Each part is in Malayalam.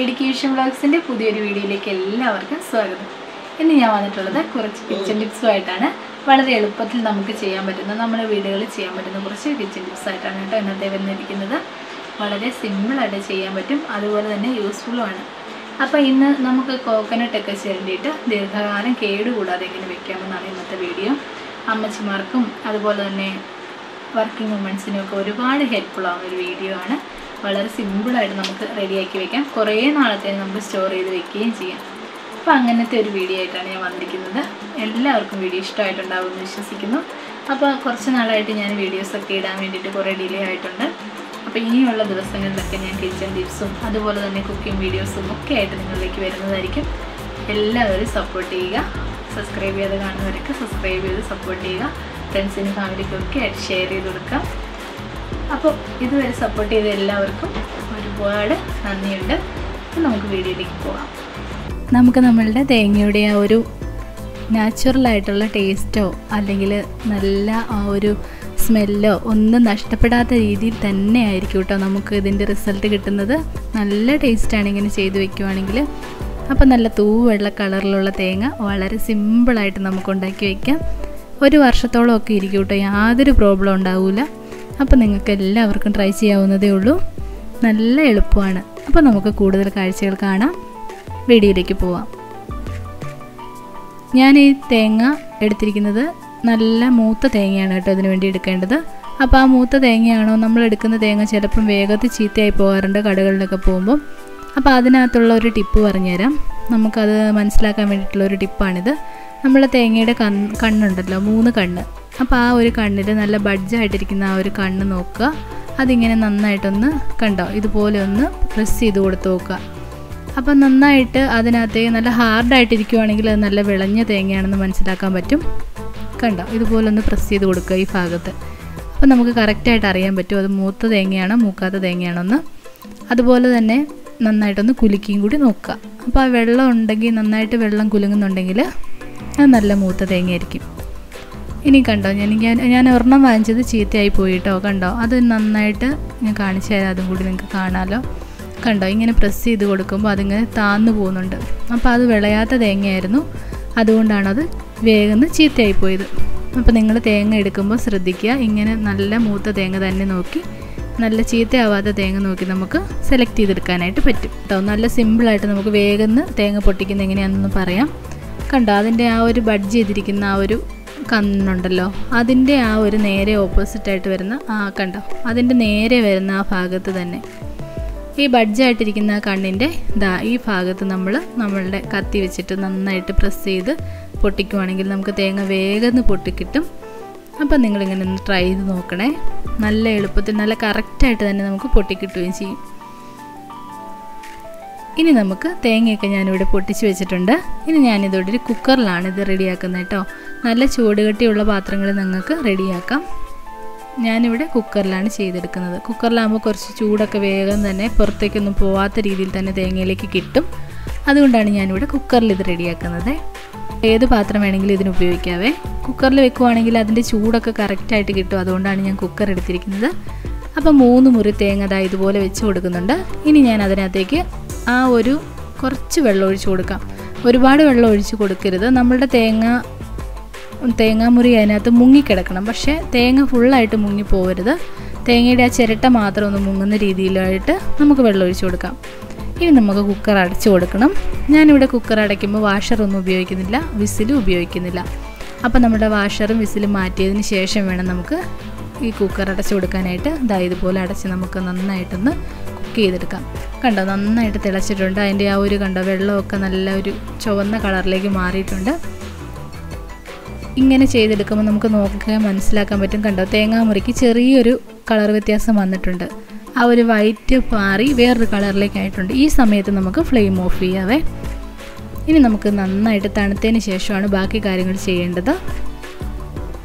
എഡ്യൂക്കേഷൻ വ്ളോഗ്സിന്റെ പുതിയൊരു വീഡിയോയിലേക്ക് എല്ലാവർക്കും സ്വാഗതം. ഇന്ന് ഞാൻ വന്നിട്ടുള്ളത് കുറച്ച് കിച്ചൺ ടിപ്സുമായിട്ടാണ്. വളരെ എളുപ്പത്തിൽ നമുക്ക് ചെയ്യാൻ പറ്റുന്ന നമ്മുടെ വീടുകളിൽ ചെയ്യാൻ പറ്റുന്ന കുറച്ച് കിച്ചൺ ടിപ്സ് ആയിട്ടാണ് കേട്ടോ ഇന്നത്തെ വന്നിരിക്കുന്നത്. വളരെ സിമ്പിളായിട്ട് ചെയ്യാൻ പറ്റും, അതുപോലെ തന്നെ യൂസ്ഫുള്ളുമാണ്. അപ്പോൾ ഇന്ന് നമുക്ക് കോക്കനട്ടൊക്കെ ചേർത്തിട്ട് ദീർഘകാലം കേടുകൂടാതെ എങ്ങനെ വെക്കാമെന്നാണ് ഇന്നത്തെ വീഡിയോ. അമ്മച്ചിമാർക്കും അതുപോലെ തന്നെ വർക്കിംഗ് വുമൻസിനും ഒക്കെ ഒരുപാട് ഹെൽപ്ഫുൾ ആവുന്ന ഒരു വീഡിയോ ആണ്. വളരെ സിമ്പിളായിട്ട് നമുക്ക് റെഡിയാക്കി വെക്കാം, കുറേ നാളത്തേക്ക് നമുക്ക് സ്റ്റോർ ചെയ്ത് വെക്കുകയും ചെയ്യാം. അപ്പോൾ അങ്ങനത്തെ ഒരു വീഡിയോ ആയിട്ടാണ് ഞാൻ വന്നിരിക്കുന്നത്. എല്ലാവർക്കും വീഡിയോ ഇഷ്ടമായിട്ടുണ്ടാവുമെന്ന് വിശ്വസിക്കുന്നു. അപ്പോൾ കുറച്ച് നാളായിട്ട് ഞാൻ വീഡിയോസൊക്കെ ഇടാൻ വേണ്ടിയിട്ട് കുറേ ഡിലേ ആയിട്ടുണ്ട്. അപ്പോൾ ഇനിയുള്ള ദിവസങ്ങളിലൊക്കെ ഞാൻ കിച്ചൺ ടിപ്സും അതുപോലെ തന്നെ കുക്കിംഗ് വീഡിയോസും ഒക്കെ ആയിട്ട് നിങ്ങളിലേക്ക് വരുന്നതായിരിക്കും. എല്ലാവരും സപ്പോർട്ട് ചെയ്യുക. സബ്സ്ക്രൈബ് ചെയ്ത് കാണുന്നവരൊക്കെ സബ്സ്ക്രൈബ് ചെയ്ത് സപ്പോർട്ട് ചെയ്യുക. ഫ്രണ്ട്സിനും ഫാമിലിക്കൊക്കെ ആയിട്ട് ഷെയർ ചെയ്ത് കൊടുക്കാം. അപ്പോൾ ഇതുവരെ സപ്പോർട്ട് ചെയ്ത എല്ലാവർക്കും ഒരുപാട് നന്ദിയുണ്ട്. അപ്പോൾ നമുക്ക് വീഡിയോയിലേക്ക് പോകാം. നമുക്ക് നമ്മളുടെ തേങ്ങയുടെ ആ ഒരു നാച്ചുറലായിട്ടുള്ള ടേസ്റ്റോ അല്ലെങ്കിൽ നല്ല ആ ഒരു സ്മെല്ലോ ഒന്നും നഷ്ടപ്പെടാത്ത രീതിയിൽ തന്നെ ആയിരിക്കും കേട്ടോ നമുക്ക് ഇതിൻ്റെ റിസൾട്ട് കിട്ടുന്നത്. നല്ല ടേസ്റ്റാണ് ഇങ്ങനെ ചെയ്ത് വെക്കുവാണെങ്കിൽ. അപ്പോൾ നല്ല തൂവെള്ള കളറിലുള്ള തേങ്ങ വളരെ സിമ്പിളായിട്ട് നമുക്ക് ഉണ്ടാക്കി വയ്ക്കാം. ഒരു വർഷത്തോളമൊക്കെ ഇരിക്കും കേട്ടോ, യാതൊരു പ്രോബ്ലം ഉണ്ടാവില്ല. അപ്പോൾ നിങ്ങൾക്ക് എല്ലാവർക്കും ട്രൈ ചെയ്യാവുന്നതേ ഉള്ളൂ. നല്ല എളുപ്പമാണ്. അപ്പോൾ നമുക്ക് കൂടുതൽ കാഴ്ചകൾ കാണാം. വീഡിയോയിലേക്ക് പോവാം. ഞാൻ ഈ തേങ്ങ എടുത്തിരിക്കുന്നത് നല്ല മൂത്ത തേങ്ങയാണ് കേട്ടോ ഇതിനു വേണ്ടി എടുക്കേണ്ടത്. അപ്പോൾ ആ മൂത്ത തേങ്ങയാണോ നമ്മൾ എടുക്കുന്ന തേങ്ങ ചിലപ്പം വേഗത്തിൽ ചീത്തയായി പോകാറുണ്ട് കടകളിലൊക്കെ പോകുമ്പോൾ. അപ്പോൾ അതിനകത്തുള്ള ഒരു ടിപ്പ് പറഞ്ഞുതരാം. നമുക്കത് മനസ്സിലാക്കാൻ വേണ്ടിയിട്ടുള്ളൊരു ടിപ്പാണിത്. നമ്മളെ തേങ്ങയുടെ കണ്ണുണ്ടല്ലോ, 3 കണ്ണ്. അപ്പോൾ ആ ഒരു കണ്ണിൽ നല്ല ബഡ്ജായിട്ടിരിക്കുന്ന ആ ഒരു കണ്ണ് നോക്കുക. അതിങ്ങനെ നന്നായിട്ടൊന്ന് കണ്ടോ, ഇതുപോലെ ഒന്ന് പ്രസ് ചെയ്ത് കൊടുത്ത് നോക്കുക. അപ്പം നന്നായിട്ട് അതിനകത്തേക്ക് നല്ല ഹാർഡായിട്ടിരിക്കുവാണെങ്കിൽ അത് നല്ല വിളഞ്ഞ തേങ്ങയാണെന്ന് മനസ്സിലാക്കാൻ പറ്റും. കണ്ടോ, ഇതുപോലെ ഒന്ന് പ്രസ് ചെയ്ത് കൊടുക്കുക ഈ ഭാഗത്ത്. അപ്പം നമുക്ക് കറക്റ്റായിട്ട് അറിയാൻ പറ്റും അത് മൂത്ത തേങ്ങയാണോ മൂക്കാത്ത തേങ്ങയാണോ എന്ന്. അതുപോലെ തന്നെ നന്നായിട്ടൊന്ന് കുലുക്കിയും കൂടി നോക്കുക. അപ്പോൾ ആ വെള്ളം ഉണ്ടെങ്കിൽ, നന്നായിട്ട് വെള്ളം കുലുങ്ങുന്നുണ്ടെങ്കിൽ അത് നല്ല മൂത്ത തേങ്ങയായിരിക്കും. ഇനി കണ്ടോ, ഞാൻ ഒരെണ്ണം വാങ്ങിച്ചത് ചീത്തയായി പോയിട്ടോ. കണ്ടോ, അത് നന്നായിട്ട് ഞാൻ കാണിച്ചു തരാം, അതും കൂടി നിങ്ങൾക്ക് കാണാമല്ലോ. കണ്ടോ, ഇങ്ങനെ പ്രസ് ചെയ്ത് കൊടുക്കുമ്പോൾ അതിങ്ങനെ താന്നു പോകുന്നുണ്ട്. അപ്പോൾ അത് വിളയാത്ത തേങ്ങയായിരുന്നു, അതുകൊണ്ടാണത് വേഗം ചീത്തയായി പോയത്. അപ്പോൾ നിങ്ങൾ തേങ്ങ എടുക്കുമ്പോൾ ശ്രദ്ധിക്കുക, ഇങ്ങനെ നല്ല മൂത്ത തേങ്ങ തന്നെ നോക്കി, നല്ല ചീത്തയാവാത്ത തേങ്ങ നോക്കി നമുക്ക് സെലക്ട് ചെയ്തെടുക്കാനായിട്ട് പറ്റും കേട്ടോ. നല്ല സിമ്പിളായിട്ട് നമുക്ക് വേഗം തേങ്ങ പൊട്ടിക്കുന്ന എങ്ങനെയാണെന്ന് പറയാം. കണ്ടോ, അതിൻ്റെ ആ ഒരു ബഡ്ജ് ചെയ്തിരിക്കുന്ന ആ ഒരു കണ്ണുണ്ടല്ലോ, അതിൻ്റെ ആ ഒരു നേരെ ഓപ്പോസിറ്റായിട്ട് വരുന്ന കണ്ടോ, അതിൻ്റെ നേരെ വരുന്ന ആ ഭാഗത്ത് തന്നെ ഈ ബഡ്ജായിട്ടിരിക്കുന്ന ആ കണ്ണിൻ്റെ ഈ ഭാഗത്ത് നമ്മളുടെ കത്തി വെച്ചിട്ട് നന്നായിട്ട് പ്രസ് ചെയ്ത് പൊട്ടിക്കുവാണെങ്കിൽ നമുക്ക് തേങ്ങ വേഗം പൊട്ടിക്കിട്ടും. അപ്പം നിങ്ങളിങ്ങനെ ഒന്ന് ട്രൈ ചെയ്ത് നോക്കണേ. നല്ല എളുപ്പത്തിൽ നല്ല കറക്റ്റായിട്ട് തന്നെ നമുക്ക് പൊട്ടിക്കിട്ടുകയും ചെയ്യും. ഇനി നമുക്ക് തേങ്ങയൊക്കെ ഞാനിവിടെ പൊട്ടിച്ച് വെച്ചിട്ടുണ്ട്. ഇനി ഞാനിതോടെ ഒരു കുക്കറിലാണ് ഇത് റെഡിയാക്കുന്നത് കേട്ടോ. നല്ല ചൂടുകട്ടിയുള്ള പാത്രങ്ങളിൽ നിങ്ങൾക്ക് റെഡിയാക്കാം. ഞാനിവിടെ കുക്കറിലാണ് ചെയ്തെടുക്കുന്നത്. കുക്കറിലാകുമ്പോൾ കുറച്ച് ചൂടൊക്കെ വേഗം തന്നെ പുറത്തേക്കൊന്നും പോവാത്ത രീതിയിൽ തന്നെ തേങ്ങയിലേക്ക് കിട്ടും. അതുകൊണ്ടാണ് ഞാനിവിടെ കുക്കറിൽ ഇത് റെഡിയാക്കുന്നത്. ഏത് പാത്രം വേണമെങ്കിലും ഇതിന് ഉപയോഗിക്കാവേ. കുക്കറിൽ വെക്കുവാണെങ്കിൽ അതിൻ്റെ ചൂടൊക്കെ കറക്റ്റായിട്ട് കിട്ടും. അതുകൊണ്ടാണ് ഞാൻ കുക്കർ എടുത്തിരിക്കുന്നത്. അപ്പോൾ 3 മുറി തേങ്ങ ഇതുപോലെ വെച്ച് കൊടുക്കുന്നുണ്ട്. ഇനി ഞാൻ അതിനകത്തേക്ക് ആ ഒരു കുറച്ച് വെള്ളം ഒഴിച്ച് കൊടുക്കാം. ഒരുപാട് വെള്ളം ഒഴിച്ച് കൊടുക്കരുത്. നമ്മളുടെ തേങ്ങാമുറി അതിനകത്ത് മുങ്ങിക്കിടക്കണം. പക്ഷേ തേങ്ങ ഫുള്ളായിട്ട് മുങ്ങിപ്പോകരുത്. തേങ്ങയുടെ ആ ചിരട്ട മാത്രം ഒന്ന് മുങ്ങുന്ന രീതിയിലായിട്ട് നമുക്ക് വെള്ളം ഒഴിച്ച് കൊടുക്കാം. ഇനി നമുക്ക് കുക്കർ അടച്ചു കൊടുക്കണം. ഞാനിവിടെ കുക്കർ അടയ്ക്കുമ്പോൾ വാഷറൊന്നും ഉപയോഗിക്കുന്നില്ല, വിസിലും ഉപയോഗിക്കുന്നില്ല. അപ്പോൾ നമ്മുടെ വാഷറും വിസിലും മാറ്റിയതിന് ശേഷം വേണം നമുക്ക് ഈ കുക്കർ അടച്ചു കൊടുക്കാനായിട്ട്. ഇതുപോലെ അടച്ച് നമുക്ക് നന്നായിട്ടൊന്ന് കുക്ക് ചെയ്തെടുക്കാം. കണ്ടോ, നന്നായിട്ട് തിളച്ചിട്ടുണ്ട്. അതിൻ്റെ ആ ഒരു കണ്ടോ വെള്ളമൊക്കെ നല്ല ഒരു ചുവന്ന കളറിലേക്ക് മാറിയിട്ടുണ്ട്. ഇങ്ങനെ ചെയ്തെടുക്കുമ്പോൾ നമുക്ക് നോക്കിയാൽ മനസ്സിലാക്കാൻ പറ്റും. കണ്ടോ, തേങ്ങാമുറിക്ക് ചെറിയൊരു കളർ വ്യത്യാസം വന്നിട്ടുണ്ട്. ആ ഒരു വൈറ്റ് മാറി വേറൊരു കളറിലേക്കായിട്ടുണ്ട്. ഈ സമയത്ത് നമുക്ക് ഫ്ലെയിം ഓഫ് ചെയ്യാവേ. ഇനി നമുക്ക് നന്നായിട്ട് തണുത്തതിന് ശേഷമാണ് ബാക്കി കാര്യങ്ങൾ ചെയ്യേണ്ടത്.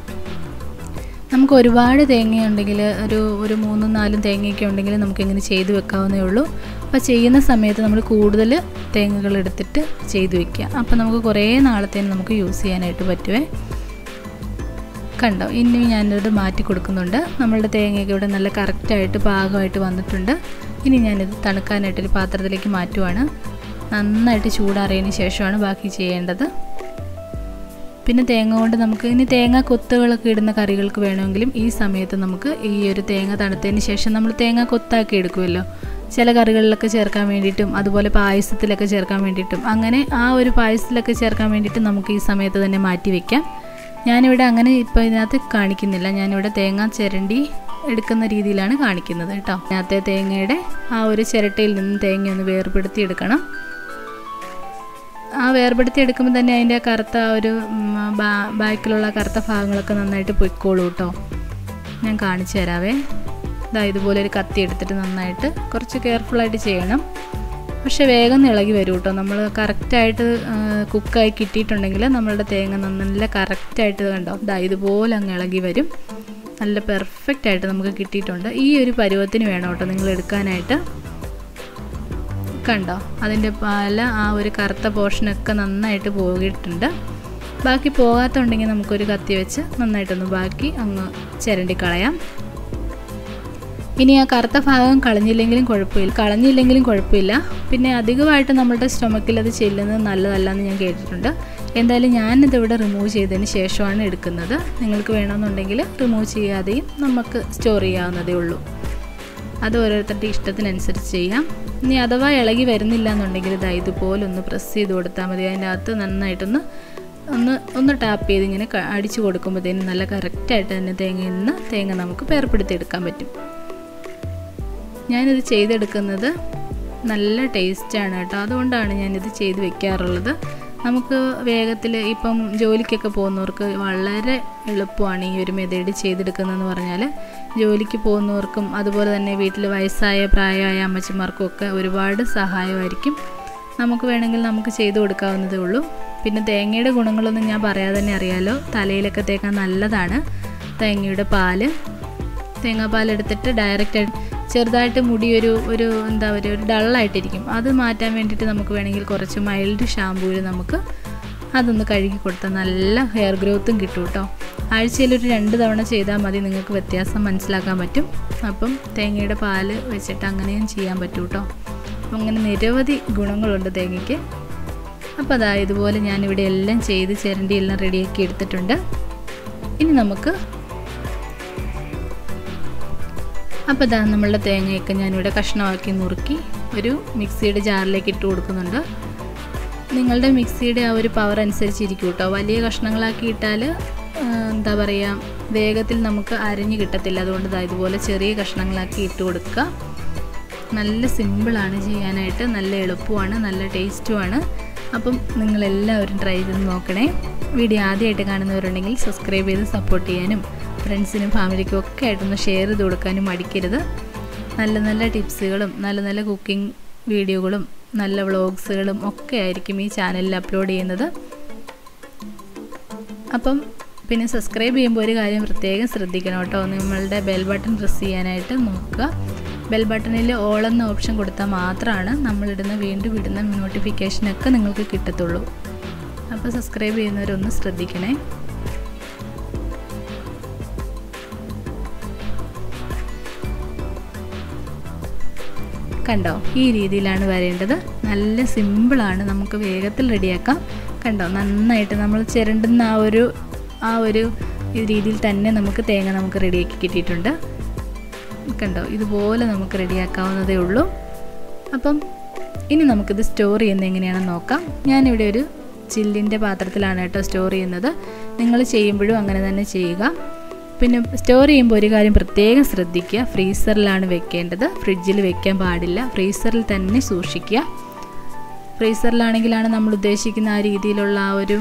നമുക്ക് ഒരുപാട് തേങ്ങയുണ്ടെങ്കിൽ ഒരു 3-4 തേങ്ങയൊക്കെ ഉണ്ടെങ്കിൽ നമുക്കിങ്ങനെ ചെയ്ത് വെക്കാവുന്നേ ഉള്ളൂ. അപ്പോൾ ചെയ്യുന്ന സമയത്ത് നമ്മൾ കൂടുതൽ തേങ്ങകൾ എടുത്തിട്ട് ചെയ്ത് വെക്കുക. അപ്പോൾ നമുക്ക് കുറേ നാളത്തേന് നമുക്ക് യൂസ് ചെയ്യാനായിട്ട് പറ്റുമേ. കണ്ടോ, ഇനി ഞാനിത് മാറ്റി കൊടുക്കുന്നുണ്ട്. നമ്മളുടെ തേങ്ങയൊക്കെ ഇവിടെ നല്ല കറക്റ്റായിട്ട് പാകമായിട്ട് വന്നിട്ടുണ്ട്. ഇനി ഞാനിത് തണുക്കാനായിട്ടൊരു പാത്രത്തിലേക്ക് മാറ്റുവാണ്. നന്നായിട്ട് ചൂടാറിയതിന് ശേഷമാണ് ബാക്കി ചെയ്യേണ്ടത്. പിന്നെ തേങ്ങ കൊണ്ട് നമുക്ക് ഇനി തേങ്ങ കൊത്തുകളൊക്കെ ഇടുന്ന കറികൾക്ക് വേണമെങ്കിലും ഈ സമയത്ത് നമുക്ക് ഈ ഒരു തേങ്ങ തണുത്തതിന് ശേഷം നമ്മൾ തേങ്ങ കൊത്താക്കി എടുക്കുമല്ലോ, ചില കറികളിലൊക്കെ ചേർക്കാൻ വേണ്ടിയിട്ടും അതുപോലെ പായസത്തിലൊക്കെ ചേർക്കാൻ വേണ്ടിയിട്ടും, അങ്ങനെ ആ ഒരു പായസത്തിലൊക്കെ ചേർക്കാൻ വേണ്ടിയിട്ട് നമുക്ക് ഈ സമയത്ത് തന്നെ മാറ്റി വയ്ക്കാം. ഞാനിവിടെ അങ്ങനെ ഇപ്പോൾ ഇതിനകത്ത് കാണിക്കുന്നില്ല, ഞാനിവിടെ തേങ്ങ ചിരണ്ടി എടുക്കുന്ന രീതിയിലാണ് കാണിക്കുന്നത് കേട്ടോ. അതിനകത്തെ തേങ്ങയുടെ ആ ഒരു ചിരട്ടയിൽ നിന്ന് തേങ്ങ ഒന്ന് വേർപെടുത്തി എടുക്കണം. ആ വേർപെടുത്തി എടുക്കുമ്പോൾ തന്നെ അതിൻ്റെ കറുത്ത ഒരു ബാക്കിലുള്ള കറുത്ത ഭാഗങ്ങളൊക്കെ നന്നായിട്ട് പൊയ്ക്കോളൂ കേട്ടോ. ഞാൻ കാണിച്ചു തരാവേ. ഇതുപോലെ ഒരു കത്തി എടുത്തിട്ട് നന്നായിട്ട് കുറച്ച് കെയർഫുള്ളായിട്ട് ചെയ്യണം. പക്ഷേ വേഗം ഇളകി വരും കേട്ടോ. നമ്മൾ കറക്റ്റായിട്ട് കുക്കായി കിട്ടിയിട്ടുണ്ടെങ്കിൽ നമ്മളുടെ തേങ്ങ നല്ല കറക്റ്റായിട്ട് കണ്ടോ ഇതുപോലെ അങ്ങ് ഇളകി വരും. നല്ല പെർഫെക്റ്റായിട്ട് നമുക്ക് കിട്ടിയിട്ടുണ്ട്. ഈ ഒരു പരുവത്തിന് വേണം കേട്ടോ നിങ്ങൾ എടുക്കാനായിട്ട്. കണ്ടോ അതിൻ്റെ ആ ഒരു കറുത്ത പോർഷനൊക്കെ നന്നായിട്ട് പോയിട്ടുണ്ട്. ബാക്കി പോകാത്തുണ്ടെങ്കിൽ നമുക്കൊരു കത്തി വെച്ച് നന്നായിട്ടൊന്ന് ബാക്കി അങ്ങ് ചിരണ്ടി കളയാം. ഇനി ആ കറുത്ത ഭാഗം കളഞ്ഞില്ലെങ്കിലും കുഴപ്പമില്ല. പിന്നെ അധികമായിട്ട് നമ്മളുടെ സ്റ്റൊമക്കിൽ അത് ചെല്ലുന്നത് നല്ലതല്ല എന്ന് ഞാൻ കേട്ടിട്ടുണ്ട്. എന്തായാലും ഞാനിതിവിടെ റിമൂവ് ചെയ്തതിന് ശേഷമാണ് എടുക്കുന്നത്. നിങ്ങൾക്ക് വേണമെന്നുണ്ടെങ്കിൽ റിമൂവ് ചെയ്യാതെയും നമുക്ക് സ്റ്റോർ ചെയ്യാവുന്നതേ ഉള്ളൂ. അത് ഓരോരുത്തരുടെ ഇഷ്ടത്തിനനുസരിച്ച് ചെയ്യാം. ഇനി അഥവാ ഇളകി വരുന്നില്ല എന്നുണ്ടെങ്കിൽ ഇതുപോലെ ഒന്ന് പ്രസ് ചെയ്ത് കൊടുത്താൽ മതി. അതിൻ്റെ അകത്ത് നന്നായിട്ടൊന്ന് ടാപ്പ് ചെയ്ത് ഇങ്ങനെ അടിച്ചു കൊടുക്കുമ്പോഴത്തേനും നല്ല കറക്റ്റായിട്ട് തന്നെ തേങ്ങയിൽ നിന്ന് തേങ്ങ നമുക്ക് വേർപെടുത്തി എടുക്കാൻ പറ്റും. ഞാനിത് ചെയ്തെടുക്കുന്നത് നല്ല ടേസ്റ്റാണ് കേട്ടോ. അതുകൊണ്ടാണ് ഞാനിത് ചെയ്ത് വെക്കാറുള്ളത്. നമുക്ക് വേഗത്തിൽ ഇപ്പം ജോലിക്കൊക്കെ പോകുന്നവർക്ക് വളരെ എളുപ്പമാണ് ഈ ഒരു മെത്തേഡ് ചെയ്തെടുക്കുന്നതെന്ന് പറഞ്ഞാൽ. ജോലിക്ക് പോകുന്നവർക്കും അതുപോലെ തന്നെ വീട്ടിൽ പ്രായമായ അമ്മച്ചിമാർക്കും ഒക്കെ ഒരുപാട് സഹായമായിരിക്കും. നമുക്ക് വേണമെങ്കിൽ നമുക്ക് ചെയ്ത് കൊടുക്കാവുന്നതേ ഉള്ളൂ. പിന്നെ തേങ്ങയുടെ ഗുണങ്ങളൊന്നും ഞാൻ പറയാതെ തന്നെ അറിയാലോ. തലയിലൊക്കെ തേക്കാൻ നല്ലതാണ്. തേങ്ങാപ്പാൽ എടുത്തിട്ട് ഡയറക്റ്റായിട്ട് ചെറുതായിട്ട് മുടി ഒരു ഡള്ളായിട്ടിരിക്കും. അത് മാറ്റാൻ വേണ്ടിയിട്ട് നമുക്ക് വേണമെങ്കിൽ കുറച്ച് മൈൽഡ് ഷാമ്പൂവിൽ നമുക്ക് അതൊന്ന് കഴുകി കൊടുത്താൽ നല്ല ഹെയർ ഗ്രോത്തും കിട്ടും കേട്ടോ. ആഴ്ചയിലൊരു 2 തവണ ചെയ്താൽ മതി, നിങ്ങൾക്ക് വ്യത്യാസം മനസ്സിലാക്കാൻ പറ്റും. അപ്പം തേങ്ങയുടെ പാല് വെച്ചിട്ട് അങ്ങനെയും ചെയ്യാൻ പറ്റും കേട്ടോ. അപ്പം അങ്ങനെ നിരവധി ഗുണങ്ങളുണ്ട് തേങ്ങയ്ക്ക്. അപ്പോൾ ഇതുപോലെ ഞാനിവിടെ എല്ലാം ചെയ്ത് ചിരണ്ടി എല്ലാം റെഡിയാക്കി എടുത്തിട്ടുണ്ട്. ഇനി നമുക്ക് അപ്പോൾ നമ്മളുടെ തേങ്ങയൊക്കെ ഞാനിവിടെ കഷ്ണമാക്കി നുറുക്കി ഒരു മിക്സിയുടെ ജാറിലേക്ക് ഇട്ട് കൊടുക്കുന്നുണ്ട്. നിങ്ങളുടെ മിക്സിയുടെ ആ ഒരു പവർ അനുസരിച്ചിരിക്കും കേട്ടോ. വലിയ കഷ്ണങ്ങളാക്കി ഇട്ടാൽ വേഗത്തിൽ നമുക്ക് അരിഞ്ഞ് കിട്ടത്തില്ല. അതുകൊണ്ട് ഇതുപോലെ ചെറിയ കഷ്ണങ്ങളാക്കി ഇട്ട് കൊടുക്കുക. നല്ല സിമ്പിളാണ് ചെയ്യാനായിട്ട്, നല്ല എളുപ്പമാണ്, നല്ല ടേസ്റ്റുമാണ്. അപ്പം നിങ്ങളെല്ലാവരും ട്രൈ ചെയ്ത് നോക്കണേ. വീഡിയോ ആദ്യമായിട്ട് കാണുന്നവരുണ്ടെങ്കിൽ സബ്സ്ക്രൈബ് ചെയ്ത് സപ്പോർട്ട് ചെയ്യാനും ഫ്രണ്ട്സിനും ഫാമിലിക്കും ഒക്കെ ആയിട്ടൊന്ന് ഷെയർ ചെയ്ത് കൊടുക്കാനും മടിക്കരുത്. നല്ല നല്ല ടിപ്സുകളും നല്ല കുക്കിംഗ് വീഡിയോകളും നല്ല വ്ളോഗ്സുകളും ഒക്കെ ആയിരിക്കും ഈ ചാനലിൽ അപ്ലോഡ് ചെയ്യുന്നത്. അപ്പം പിന്നെ സബ്സ്ക്രൈബ് ചെയ്യുമ്പോൾ ഒരു കാര്യം പ്രത്യേകം ശ്രദ്ധിക്കണം കേട്ടോ. നമ്മളുടെ ബെൽ ബട്ടൺ പ്രസ് ചെയ്യാനായിട്ട് നോക്കുക. ബെൽ ബട്ടണിൽ ഓൾ എന്ന ഓപ്ഷൻ കൊടുത്താൽ മാത്രമാണ് വീണ്ടും ഇടുന്ന നോട്ടിഫിക്കേഷനൊക്കെ നിങ്ങൾക്ക് കിട്ടത്തുള്ളൂ. അപ്പോൾ സബ്സ്ക്രൈബ് ചെയ്യുന്നവരൊന്ന് ശ്രദ്ധിക്കണേ. കണ്ടോ ഈ രീതിയിലാണ് വരേണ്ടത്. നല്ല സിമ്പിളാണ്, നമുക്ക് വേഗത്തിൽ റെഡിയാക്കാം. കണ്ടോ നന്നായിട്ട് നമ്മൾ ചിരണ്ടുന്ന ആ ഒരു രീതിയിൽ തന്നെ തേങ്ങ റെഡിയാക്കി കിട്ടിയിട്ടുണ്ട്. കണ്ടോ ഇതുപോലെ നമുക്ക് റെഡിയാക്കാവുന്നതേ ഉള്ളൂ. അപ്പം ഇനി നമുക്കിത് സ്റ്റോർ ചെയ്യുന്നത് എങ്ങനെയാണെന്ന് നോക്കാം. ഞാനിവിടെ ഒരു ചില്ലിൻ്റെ പാത്രത്തിലാണ് കേട്ടോ സ്റ്റോർ ചെയ്യുന്നത്. നിങ്ങൾ ചെയ്യുമ്പോഴും അങ്ങനെ തന്നെ ചെയ്യുക. പിന്നെ സ്റ്റോർ ചെയ്യുമ്പോൾ ഒരു കാര്യം പ്രത്യേകം ശ്രദ്ധിക്കുക, ഫ്രീസറിലാണ് വെക്കേണ്ടത്. ഫ്രിഡ്ജിൽ വെക്കാൻ പാടില്ല, ഫ്രീസറിൽ തന്നെ സൂക്ഷിക്കുക. ഫ്രീസറിലാണെങ്കിലാണ് നമ്മൾ ഉദ്ദേശിക്കുന്ന ആ രീതിയിലുള്ള ആ ഒരു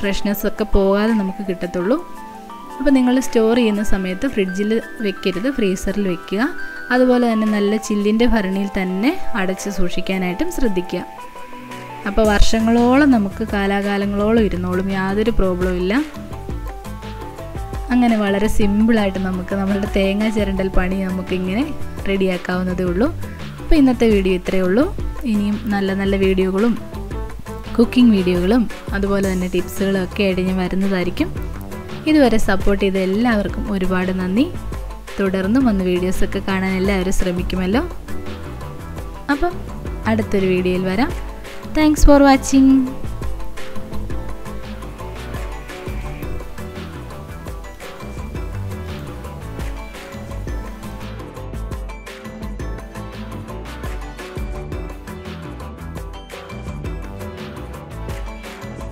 ഫ്രഷ്നെസ് ഒക്കെ പോകാതെ നമുക്ക് കിട്ടത്തുള്ളൂ. അപ്പോൾ നിങ്ങൾ സ്റ്റോർ ചെയ്യുന്ന സമയത്ത് ഫ്രിഡ്ജിൽ വെക്കരുത്, ഫ്രീസറിൽ വെക്കുക. അതുപോലെ തന്നെ നല്ല ചില്ലിൻ്റെ ഭരണിയിൽ തന്നെ അടച്ച് സൂക്ഷിക്കാനായിട്ടും ശ്രദ്ധിക്കുക. അപ്പോൾ വർഷങ്ങളോളം നമുക്ക് കാലാകാലങ്ങളോളം ഇരുന്നോളും, യാതൊരു പ്രോബ്ലവും ഇല്ല. അങ്ങനെ വളരെ സിമ്പിളായിട്ട് നമ്മളുടെ തേങ്ങ ചിരണ്ടൽ പണി നമുക്കിങ്ങനെ റെഡിയാക്കാവുന്നതേ ഉള്ളൂ. അപ്പോൾ ഇന്നത്തെ വീഡിയോ ഇത്രയേ ഉള്ളൂ. ഇനിയും നല്ല നല്ല വീഡിയോകളും കുക്കിംഗ് വീഡിയോകളും അതുപോലെ തന്നെ ടിപ്സുകളും ഒക്കെ ആയിട്ട് ഞാൻ വരുന്നതായിരിക്കും. ഇതുവരെ സപ്പോർട്ട് ചെയ്ത എല്ലാവർക്കും ഒരുപാട് നന്ദി. തുടർന്നും വന്ന് വീഡിയോസൊക്കെ കാണാൻ എല്ലാവരും ശ്രമിക്കുമല്ലോ. അപ്പം അടുത്തൊരു വീഡിയോയിൽ വരാം. Thanks for watching.